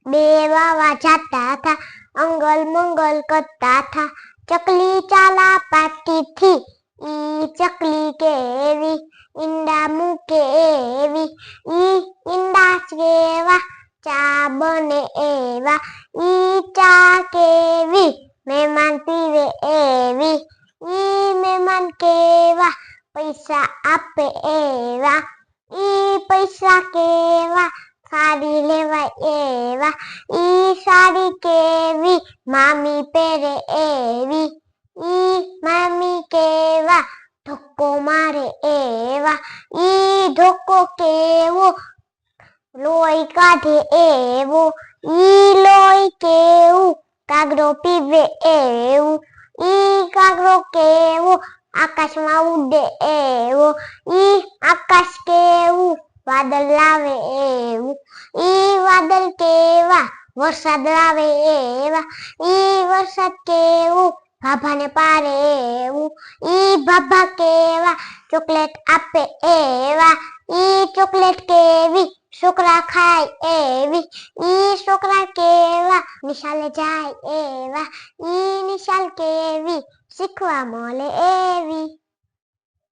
બે વાવા જાતા થા, અંગલ મંગલ કરતા થા, ચકલી ચાલા પાટી થી, ઈ ચકલી કેવી ઈંડા મૂકે એવી, ઈ ઈંડા કેવા ચા બને એવા, ઈ ચા કેવી મહેમાન પીવે એવી, ઈ મહેમાન કેવા પૈસા આપે એવા, ઈ પૈસા કેવા સાડી લેવાય એવા, ઈ સાડી કેવી મામી પહેરે એવી, ઈ મામી કેવા ધક્કો મારે એવા, ઈ ધક્કો કેવો લોહી કાઢે એવો, ઈ લોહી કેવું કાગડો પીવે એવું, ઈ કાગડો કેવો આકાશમાં ઉડે એવો, ઈ આકાશ કેવું વાદળ લાવે એવું, ઈ વાદળ કેવા વરસાદ લાવે એવા, ઈ વરસાદ કેવું ભાભાને પાડે એવું, ઈ ભાભા કેવા ચોકલેટ આપે એવા, ઈ ચોકલેટ કેવી છોકરા ખાય એવી, ઈ છોકરા કેવા નિશાળે જાય એવા, ઈ નિશાળ કેવી શીખવા મળે એવી.